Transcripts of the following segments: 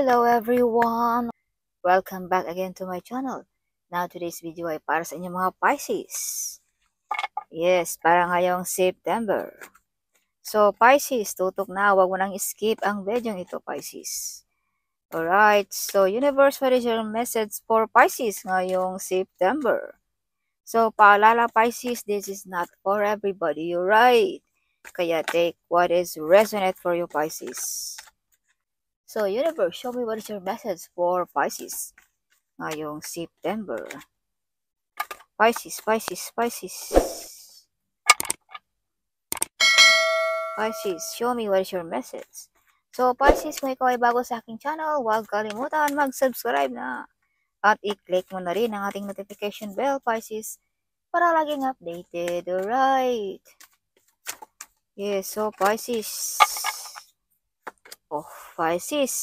Hello everyone! Welcome back again to my channel. Now today's video ay para sa inyong mga Pisces. Yes, para ngayong September. So Pisces, tutok na, wag mo nang skip ang video ito Pisces. Alright, so universe, what is your message for Pisces ngayong September? So paalala Pisces, this is not for everybody, alright? Kaya take what is resonate for you Pisces. So, universe, show me what is your message for Pisces ngayong September. Pisces, Pisces, Pisces. Pisces, show me what is your message. So, Pisces, kung ikaw ay bago sa aking channel, huwag kalimutan mag-subscribe na. At i-click mo na rin ang ating notification bell, Pisces, para laging updated. Alright. Yes, so Pisces. Oh, Pisces.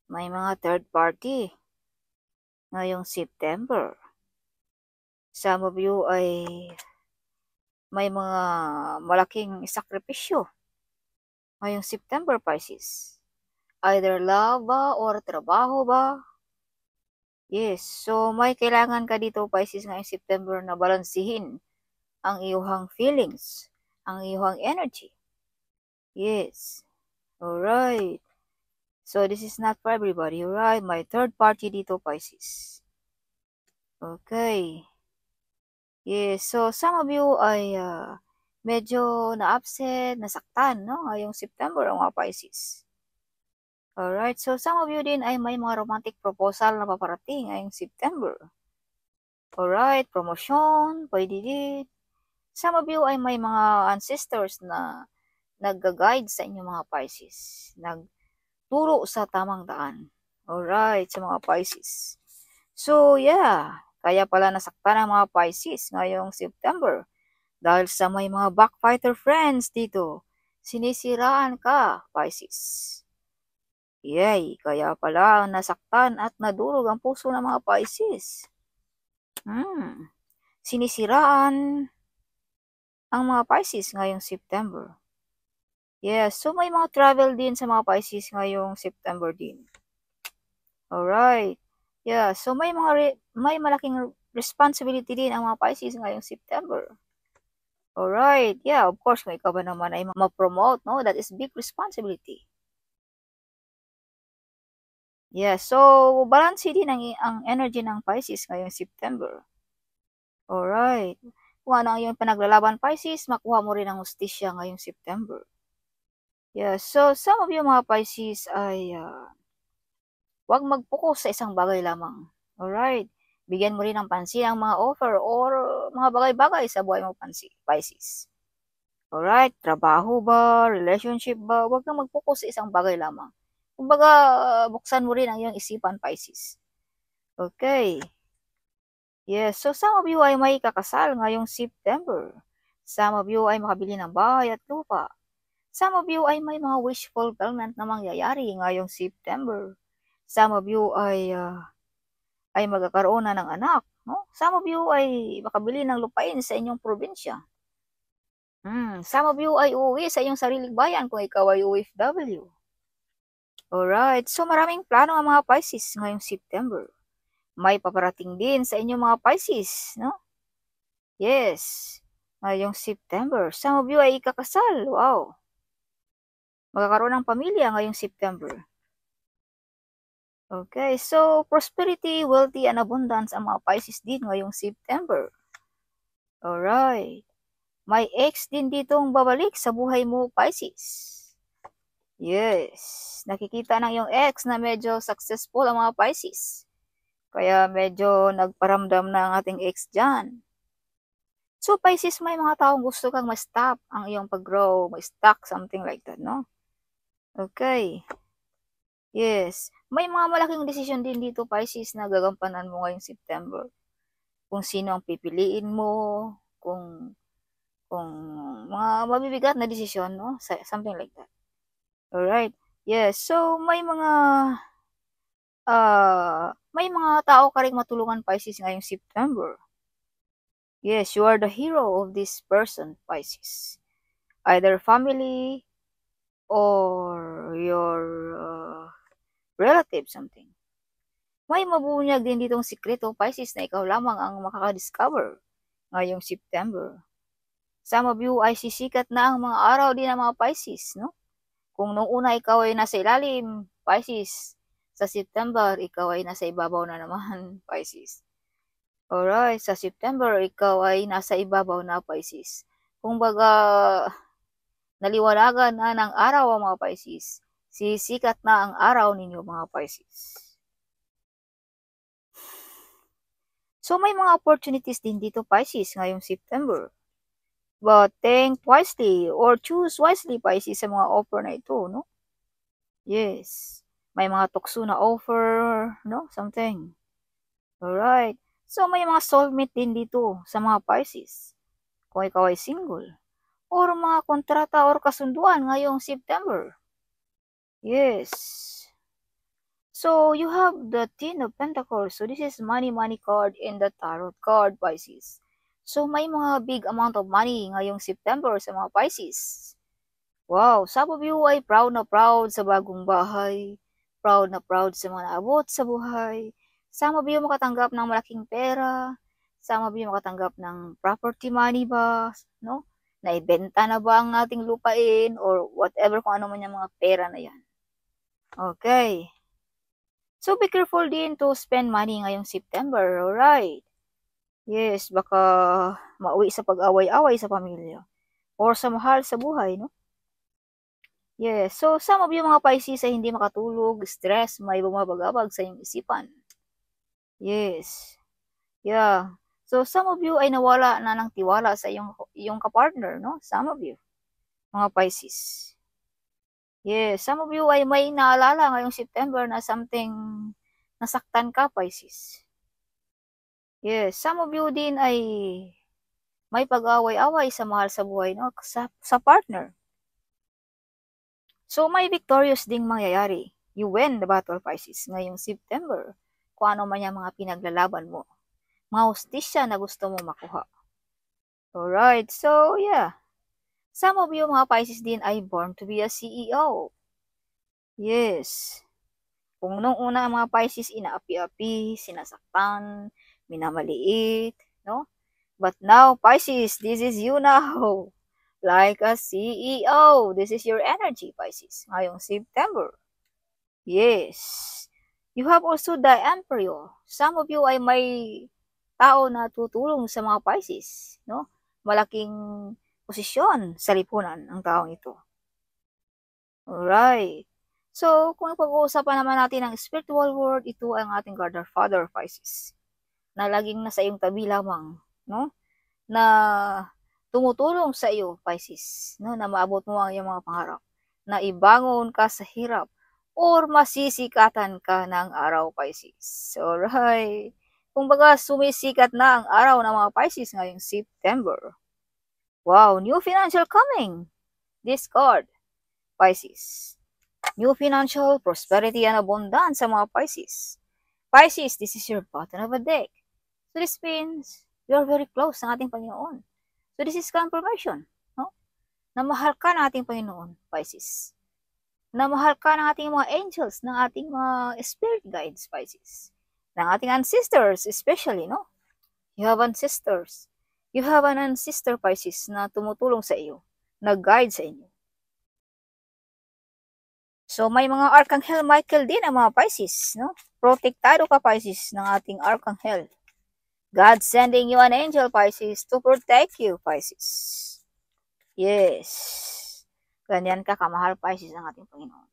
May mga third party ngayong September. Some of you ay may mga malaking sakripisyo ngayong September, Pisces. Either love ba or trabaho ba? Yes, so may kailangan ka dito, Pisces, ngayong September na balansihin ang iyong feelings, ang iyong energy. Yes. Alright. So this is not for everybody, alright? May third party dito, Pisces. Okay. Yes, so some of you ay medyo na-upset, nasaktan, no? Ngayong September ang mga Pisces. Alright, so some of you din ay may mga romantic proposal na paparating ngayong September. Alright, promosyon, pwede din. Some of you ay may mga ancestors na nag-guide sa inyong mga Pisces. Nagturo sa tamang daan. Alright, sa mga Pisces. So, yeah. Kaya pala nasaktan ang mga Pisces ngayong September. Dahil sa may mga backfighter friends dito. Sinisiraan ka, Pisces. Yay, kaya pala nasaktan at nadurog ang puso ng mga Pisces. Sinisiraan ang mga Pisces ngayong September. Yes, so may mga travel din sa mga Pisces ngayong September din. Alright. Yeah, so may malaking responsibility din ang mga Pisces ngayong September. Alright. Yeah, of course, kung ikaw ba naman ay ma-promote, no? That is big responsibility. Yeah, so balance din ang energy ng Pisces ngayong September. Alright. Kung ano ang iyong panaglalaban, Pisces, makuha mo rin ang hustisya ngayong September. Yeah, so some of you mga Pisces ay huwag mag-focus sa isang bagay lamang. Alright. Bigyan mo rin ng pansin ang mga offer or mga bagay-bagay sa buhay mo, Pisces. Alright. Trabaho ba? Relationship ba? Huwag kang mag-focus sa isang bagay lamang. Kumbaga, buksan mo rin ang iyong isipan, Pisces. Okay. Yes. So, some of you ay may kakasal ngayong September. Some of you ay makabili ng bahay at lupa. Some of you ay may mga wish fulfillment na mangyayari ngayong September. Some of you ay magkakaroon na ng anak. No? Some of you ay makabili ng lupain sa inyong probinsya. Some of you ay uuwi sa inyong sariling bayan kung ikaw ay OFW. Alright, so maraming plano ang mga Pisces ngayong September. May paparating din sa inyong mga Pisces, no? Yes, ngayong September. Some of you ay ikakasal. Wow. Magkakaroon ng pamilya ngayong September. Okay, so prosperity, wealthy, and abundance ang mga Pisces din ngayong September. Alright. May ex din ditong babalik sa buhay mo, Pisces. Yes. Nakikita ng iyong ex na medyo successful ang mga Pisces. Kaya medyo nagparamdam na ang ating ex dyan. So, Pisces, may mga taong gusto kang ma-stop ang iyong pag-grow, ma-stuck, something like that, no? Okay. Yes. May mga malaking desisyon din dito, Pisces, na gagampanan mo ngayong September. Kung sino ang pipiliin mo, kung mga mabibigat na desisyon, no? Something like that. Alright. Yes. So, may mga tao ka rin matulungan, Pisces, ngayong September. Yes, you are the hero of this person, Pisces. Either family, or your relative something. May mabubunyag din ditong sikreto, Pisces, na ikaw lamang ang makaka-discover ngayong September. Some of you ay sisikat na ang mga araw din ng mga Pisces, no? Kung nung una ikaw ay nasa ilalim, Pisces, sa September, ikaw ay nasa ibabaw na naman, Pisces. Alright, sa September, ikaw ay nasa ibabaw na, Pisces. Kung baga, naliwanagan na ng araw ang mga Pisces. Sisikat na ang araw ninyo, mga Pisces. So, may mga opportunities din dito, Pisces, ngayong September. But think wisely or choose wisely, Pisces, sa mga offer na ito, no? Yes. May mga tukso na offer, no? Something. Alright. So, may mga soulmate din dito sa mga Pisces. Kung ikaw ay single. Or mga kontrata or kasunduan ngayong September. Yes. So, you have the Ten of Pentacles. So, this is money card in the Tarot card, Pisces. So, may mga big amount of money ngayong September sa mga Pisces. Wow, some of you ay proud na proud sa bagong bahay. Proud na proud sa mga naabot sa buhay. Some of you makatanggap ng malaking pera. Some of you makatanggap ng property money ba? No? Naibenta na ba ang ating lupain? Or whatever kung ano man yung mga pera na yan. Okay. So, be careful din to spend money ngayong September, alright? Yes, baka mauwi sa pag-away-away sa pamilya. Or sa mahal sa buhay, no? Yes, so some of you mga Pisces ay hindi makatulog, stress, may bumabagabag sa iyong isipan. Yes. Yeah. So, some of you ay nawala na ng tiwala sa iyong kapartner, no? Some of you, mga Pisces. Yes, some of you ay may naalala ngayong September na something nasaktan ka, Pisces. Yes, some of you din ay may pag-away-away sa mahal sa buhay, no? Sa partner. So, may victorious ding mangyayari. You win the battle, Pisces, ngayong September. Kung ano man yung mga pinaglalaban mo. Mga hustisya na gusto mo makuha. Alright, so yeah. Some of you mga Pisces din ay born to be a CEO. Yes. Kung nung una ang mga Pisces inaapi-api, sinasaktan, minamaliit, no? But now, Pisces, this is you now. Like a CEO. This is your energy, Pisces, ngayong September. Yes. You have also the Emperor. Some of you ay may tao na tutulong sa mga Pisces, no? Malaking posisyon sa lipunan ang taong ito. Alright. So, kung pag-uusapan naman natin ang spiritual world, ito ang ating Father Pisces, na laging nasa iyong tabi lamang, no? Na tumutulong sa iyo, Pisces, no? Na maabot mo ang iyong mga pangarap, na ibangon ka sa hirap, or masisikatan ka ng araw, Pisces. Alright. Kung baga, sumisikat na ang araw ng mga Pisces ngayong September. Wow, new financial coming. This card, Pisces. New financial prosperity and abundance sa mga Pisces. Pisces, this is your bottom of a deck. So this means you are very close ng ating Panginoon. So this is confirmation, no? Na mahal ka ng ating Panginoon, Pisces. Na mahal ka ng ating mga angels, ng ating mga spirit guides, Pisces. Ng ating ancestors, especially, no? You have ancestors. You have an ancestor, Pisces, na tumutulong sa iyo, nag-guide sa inyo. So, may mga Archangel Michael din ang mga Pisces, no? Protektado ka, Pisces, ng ating Archangel. God sending you an angel, Pisces, to protect you, Pisces. Yes. Ganyan ka kamahal, Pisces, ang ating Panginoon.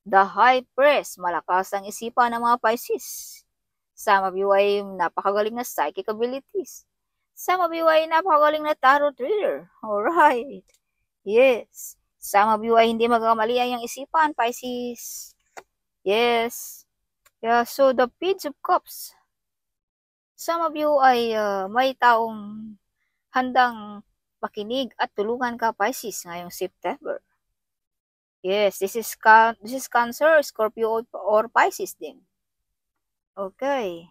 The High Priest, malakas ang isipan ng mga Pisces. Some of you ay napakagaling na psychic abilities. Some of you ay napakagaling na tarot reader. Alright. Yes. Some of you ay hindi magkamali ang iyong isipan, Pisces. Yes. Yeah, so the Page of Cups. Some of you ay may taong handang makinig at tulungan ka, Pisces, ngayong September. Yes, this is Cancer, Scorpio, or Pisces din. Okay.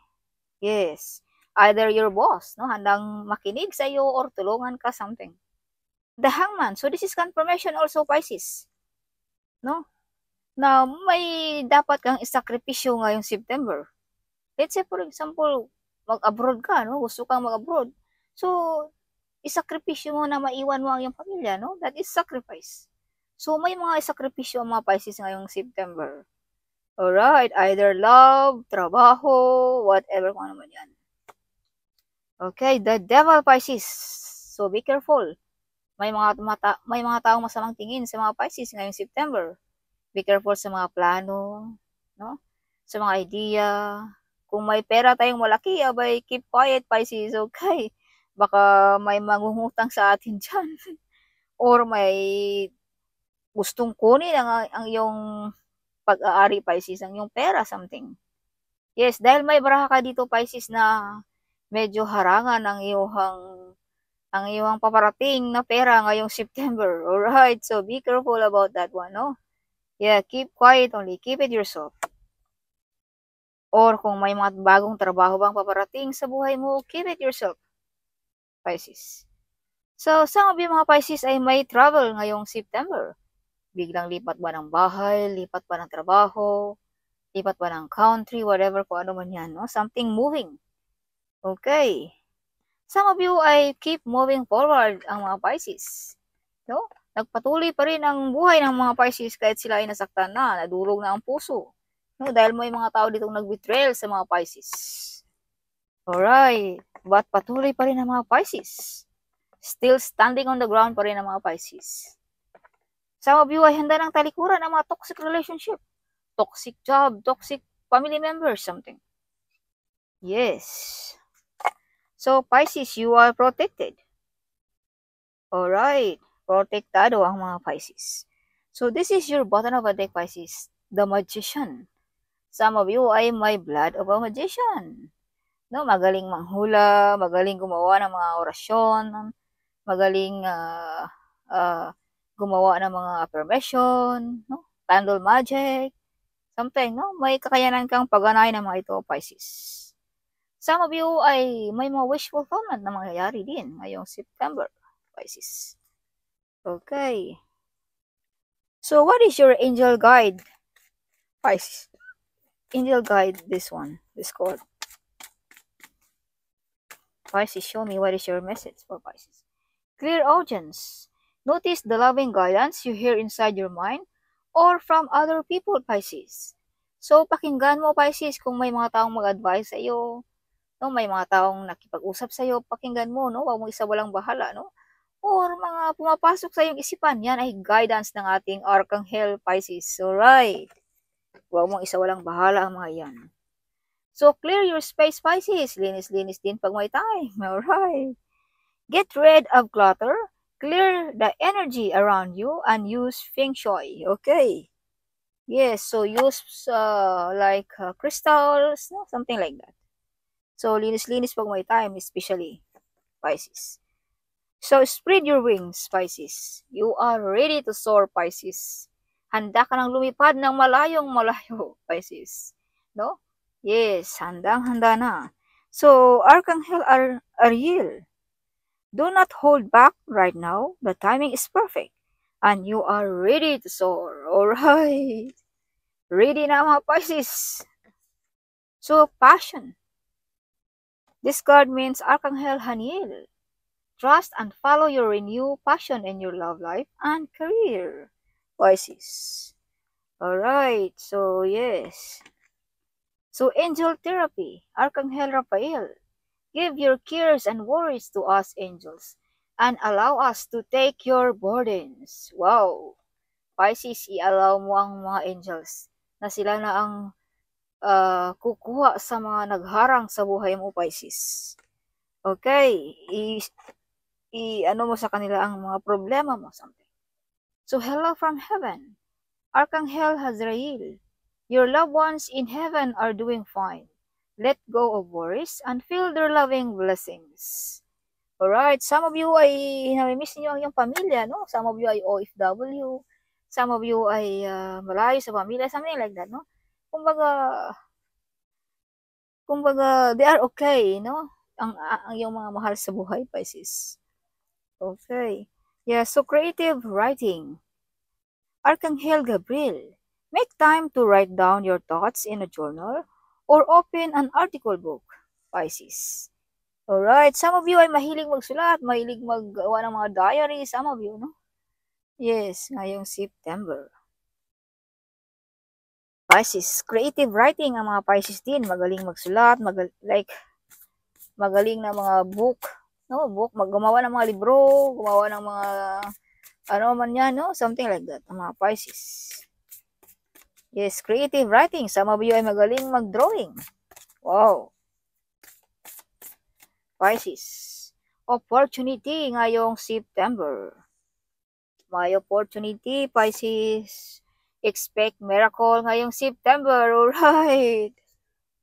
Yes. Either your boss, no, handang makinig sa iyo or tulungan ka something. The Hangman. So this is confirmation also, Pisces. no? Na may dapat kang isakripisyo ngayong September. Let's say, for example, mag-abroad ka, no? Gusto kang mag-abroad. So, isakripisyo mo na maiwan mo ang iyong pamilya, no? That is sacrifice. So, may mga isakripisyo ang mga Pisces ngayong September. Alright, either love, trabaho, whatever kung ano man yan. Okay, the devil Pisces. So, be careful. May mga taong masamang tingin sa mga Pisces ngayong September. Be careful sa mga plano, no? Sa mga idea. Kung may pera tayong malaki, abay, keep quiet, Pisces, okay? Baka may mangungutang sa atin dyan. Or may gustong kunin ang iyong pag-aari, Pisces, ang iyong pera, something. Yes, dahil may baraha ka dito, Pisces, na medyo harangan ang iyong paparating na pera ngayong September. Alright, so be careful about that one, no? Yeah, keep quiet only. Keep it yourself. Or kung may mga bagong trabaho bang paparating sa buhay mo, keep it yourself, Pisces. So, some of you mga Pisces ay may travel ngayong September. Biglang lipat ba ng bahay, lipat ba ng trabaho, lipat ba ng country, whatever kung ano man yan, no? Something moving. Okay. Some of you ay keep moving forward ang mga Pisces. No? Nagpatuloy pa rin ang buhay ng mga Pisces kahit sila ay nasaktan na, nadurog na ang puso. No? Dahil may mga tao ditong nag-betrayal sa mga Pisces. Alright. But patuloy pa rin ang mga Pisces. Still standing on the ground pa rin ang mga Pisces. Some of you ay handa ng talikuran ng mga toxic relationship. Toxic job, toxic family members, something. Yes. So, Pisces, you are protected. Alright. Protektado ang mga Pisces. So, this is your bottom of a deck, Pisces. The Magician. Some of you ay may blood of a magician. No, magaling manghula, magaling gumawa ng mga orasyon, magaling gumawa ng mga affirmation, no? Candle magic, something, no? May kakayanan kang pagganahin ng mga ito, Pisces. Some of you ay may mga wish fulfillment na mangyayari din ngayong September, Pisces. Okay. So, what is your angel guide, Pisces? Angel guide, this one, this card. Pisces, show me what is your message for Pisces. Clear audience. Notice the loving guidance you hear inside your mind or from other people, Pisces. So, pakinggan mo, Pisces, kung may mga taong mag-advise sa iyo, no? May mga taong nakipag-usap sa iyo, pakinggan mo, no? Huwag mo isa walang bahala, no? Or mga pumapasok sa iyong isipan, yan ay guidance ng ating Archangel, Pisces. Alright. Huwag mong isa walang bahala ang mga yan. So, clear your space, Pisces. Linis-linis din pag may time. Alright. Get rid of clutter. Clear the energy around you and use Feng Shui. Okay. Yes, so use like crystals, no? Something like that. So, linis-linis pag may time, especially Pisces. So, spread your wings, Pisces. You are ready to soar, Pisces. Handa ka nang lumipad ng malayong malayo, Pisces. No? Yes, handang-handa na. So, Archangel Ariel, do not hold back right now. The timing is perfect. And you are ready to soar. Alright. Ready na mga Pisces. So, passion. This card means Archangel Haniel. Trust and follow your renewed passion in your love life and career, Pisces. Alright, so yes. So, angel therapy, Archangel Raphael. Give your cares and worries to us angels and allow us to take your burdens. Wow! Pisces, i-allow mo ang mga angels na sila na ang kukuha sa mga nagharang sa buhay mo, Pisces. Okay, ano mo sa kanila ang mga problema mo, something. So, hello from heaven. Archangel Hazrael, your loved ones in heaven are doing fine. Let go of worries and feel their loving blessings. Alright, some of you ay namimiss niyo ang iyong pamilya, no? Some of you ay OFW. Some of you ay malayo sa pamilya, something like that, no? Kumbaga, they are okay, no? Ang iyong mga mahal sa buhay, Pisces. Okay. Yeah, so creative writing. Archangel Gabriel. Make time to write down your thoughts in a journal or open an article book, Pisces. Alright, some of you ay mahilig magsulat, mahilig maggawa ng mga diary, some of you, no? Yes, ngayong September. Pisces, creative writing ang mga Pisces din, magaling magsulat, magaling na mga book, no? Gumawa ng mga libro, gumawa ng mga ano man yan, no? Something like that, ang mga Pisces. Yes, creative writing. Some of you ay magaling mag-drawing. Wow. Pisces, opportunity ngayong September. May opportunity, Pisces. Expect miracle ngayong September. Alright.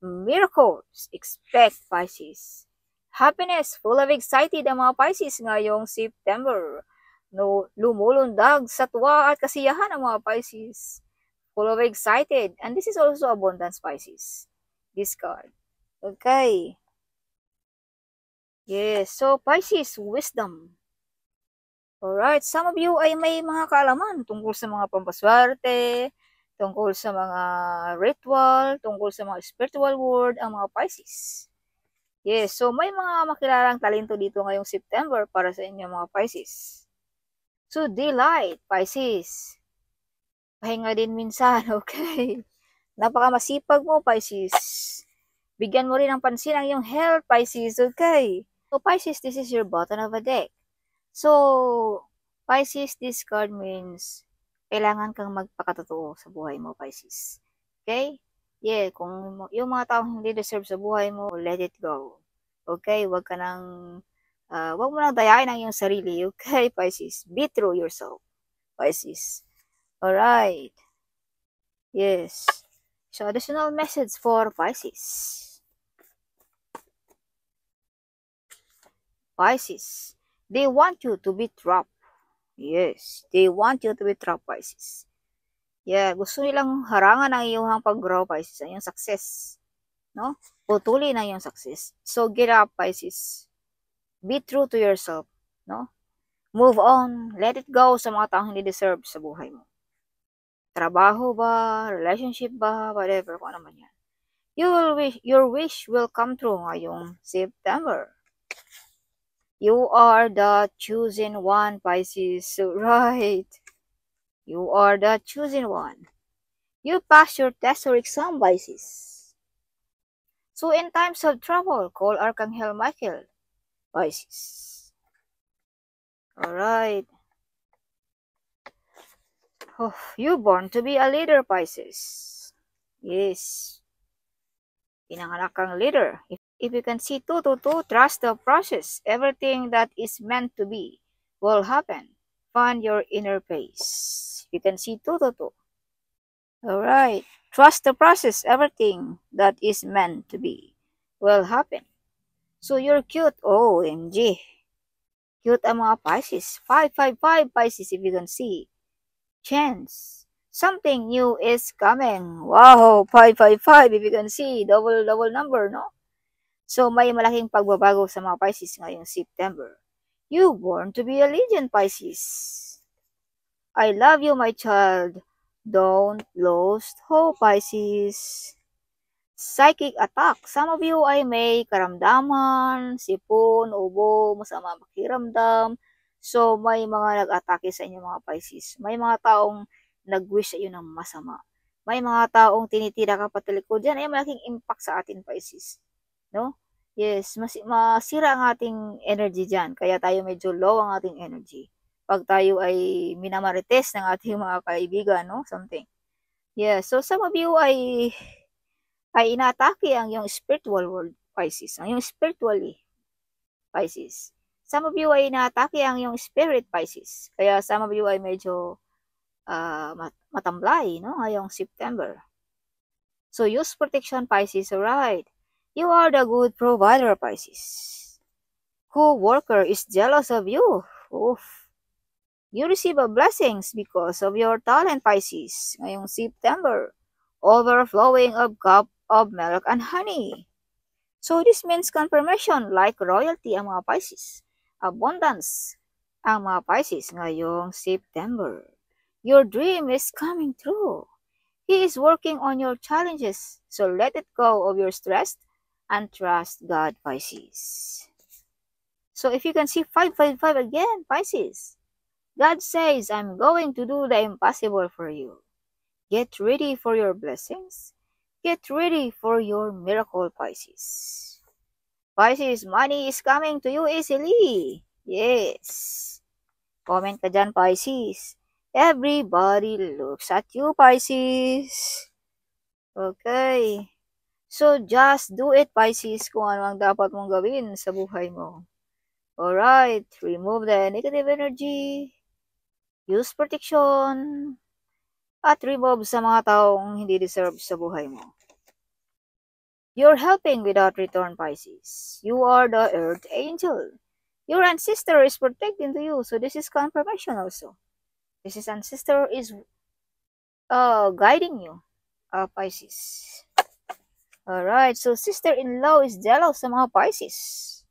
Miracles. Expect, Pisces. Happiness. Full of excited ang mga Pisces ngayong September. No, lumulundag sa tuwa at kasiyahan ang mga Pisces. Full of excited. And this is also abundance, Pisces. This card. Okay. Yes. So, Pisces, wisdom. Alright. Some of you ay may mga kaalaman tungkol sa mga pampaswerte, tungkol sa mga ritual, tungkol sa mga spiritual world, ang mga Pisces. Yes. So, may mga makilalang talento dito ngayong September para sa inyo mga Pisces. So, delight, Pisces. Pahinga din minsan, okay? Napakamasipag mo, Pisces. Bigyan mo rin ng pansin ang iyong health, Pisces, okay? So, Pisces, this is your bottom of a deck. So, Pisces, this card means kailangan kang magpakatotoo sa buhay mo, Pisces. Okay? Yeah, kung yung mga taong hindi deserve sa buhay mo, let it go. Okay? Wag mo nang dayain ang iyong sarili, okay, Pisces? Be true yourself, Pisces. Alright. Yes. So, additional message for Pisces. Pisces, they want you to be trapped. Yes, they want you to be trapped, Pisces. Yeah, gusto nilang harangan ang iyong pag-grow, Pisces, ang iyong success. No? Putulin ang iyong success. So, get up, Pisces. Be true to yourself. No? Move on. Let it go sa mga taong hindi deserve sa buhay mo. Trabaho ba, relationship ba, whatever, kung ano man yan. Your wish will come true ngayong September. You are the chosen one, Pisces. So, right. You are the chosen one. You pass your test or exam, Pisces. So, in times of trouble, call Archangel Michael, Pisces. Alright. Oh, you're born to be a leader, Pisces. Yes. Pinanganak kang leader. If you can see 222, trust the process. Everything that is meant to be will happen. Find your inner peace. You can see 222. Alright. Trust the process. Everything that is meant to be will happen. So you're cute. OMG. Cute ang mga Pisces. 555 Pisces if you can see. Chance. Something new is coming. Wow, 555 if you can see. Double number, no? So may malaking pagbabago sa mga Pisces ngayong September. You born to be a legend, Pisces. I love you, my child. Don't lose hope, Pisces. Psychic attack. Some of you ay may karamdaman, sipon, ubo, masama pakiramdam. So, may mga nag-atake sa inyo mga Pisces. May mga taong nag-wish sa iyo ng masama. May mga taong tinitira ka patalikod. Yan ay malaking impact sa atin, Pisces. No? Yes, masira ang ating energy dyan. Kaya tayo medyo low ang ating energy. Pag tayo ay minamarites ng ating mga kaibigan, no? Something. Yeah, so some of you ay inaatake ang yung spiritual world, Pisces. Ang yung spiritually, Pisces. Some of you ay inaatake ang yung spirit, Pisces. Kaya some of you ay medyo matamlay, no? Ngayong September. So, use protection, Pisces, alright. You are the good provider, Pisces. Co-worker is jealous of you. Oof. You receive a blessings because of your talent, Pisces. Ngayong September. Overflowing of cup of milk and honey. So this means confirmation like royalty ang mga Pisces. Abundance ang mga Pisces ngayong September. Your dream is coming true. He is working on your challenges, so let it go of your stress and trust God, Pisces. So if you can see 555 again, Pisces, God says, I'm going to do the impossible for you. Get ready for your blessings. Get ready for your miracle, Pisces. Pisces, money is coming to you easily. Yes. Comment ka dyan, Pisces. Everybody looks at you, Pisces. Okay. So, just do it, Pisces, kung ano ang dapat mong gawin sa buhay mo. Alright. Remove the negative energy. Use protection. At remove sa mga taong hindi deserve sa buhay mo. You're helping without return, Pisces. You are the Earth Angel. Your ancestor is protecting to you, so this is confirmation also. This is ancestor is guiding you, Pisces. Alright, so sister-in-law is jealous sa mga Pisces.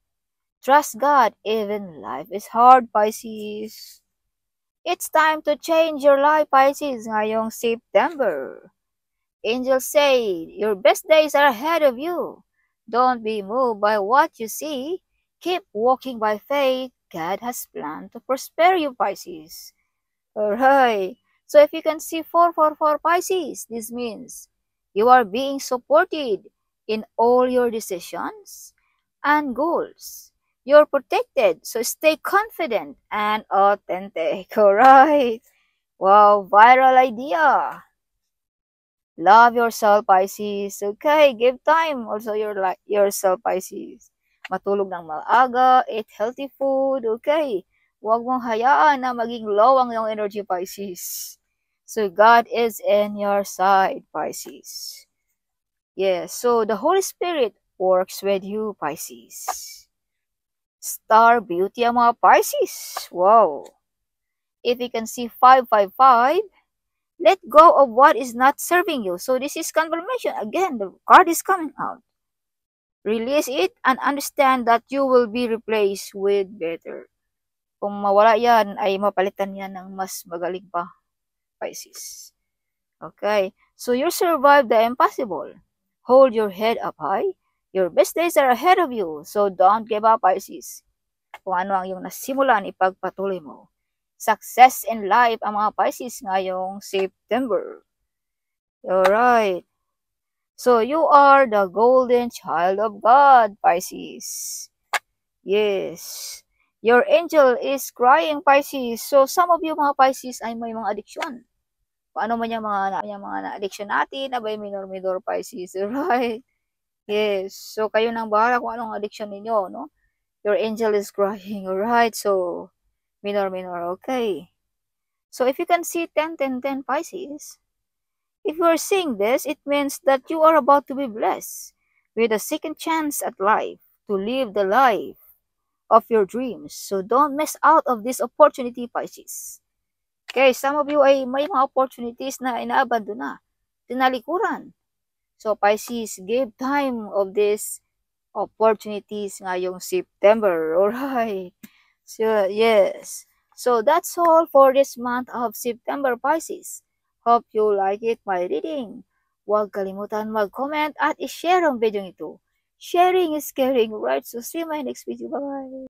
Trust God, even life is hard, Pisces. It's time to change your life, Pisces, ngayong September. Angels say, your best days are ahead of you. Don't be moved by what you see. Keep walking by faith. God has planned to prosper you, Pisces. Alright. So if you can see 444 Pisces, this means you are being supported in all your decisions and goals. You're protected, so stay confident and authentic. Alright. Wow, viral idea. Love yourself, Pisces. Okay, give time also yourself, Pisces. Matulog ng maaga, eat healthy food, okay? Huwag mong hayaan na maging low ang iyong energy, Pisces. So God is in your side, Pisces. Yes, so the Holy Spirit works with you, Pisces. Star beauty ang mga Pisces. Wow. If you can see 555, let go of what is not serving you. So this is confirmation. Again, the card is coming out. Release it and understand that you will be replaced with better. Kung mawala yan, ay mapalitan yan ng mas magaling pa, Pisces. Okay, so you survived the impossible. Hold your head up high. Your best days are ahead of you. So don't give up, Pisces. Kung ano ang iyong nasimulan, ipagpatuloy mo. Success in life ang mga Pisces ngayong September. Alright. So, you are the golden child of God, Pisces. Yes. Your angel is crying, Pisces. So, some of you mga Pisces ay may mga addiction. Paano man yung mga na-addiction natin, abay minor, Pisces. Right? Yes. So, kayo nang bahala kung anong addiction ninyo, no? Your angel is crying, alright? So, minor, okay. So, if you can see 10, 10, 10 Pisces, if you are seeing this, it means that you are about to be blessed with a second chance at life to live the life of your dreams. So, don't miss out of this opportunity, Pisces. Okay, some of you ay may mga opportunities na inaabandon na, tinalikuran. So, Pisces, give time of these opportunities ngayong September. Alright. So, yes. So, that's all for this month of September, Pisces. Hope you like it, my reading. Huwag kalimutan mag-comment at i-share ang video ito. Sharing is caring, right? So, see you in my next video. Bye-bye.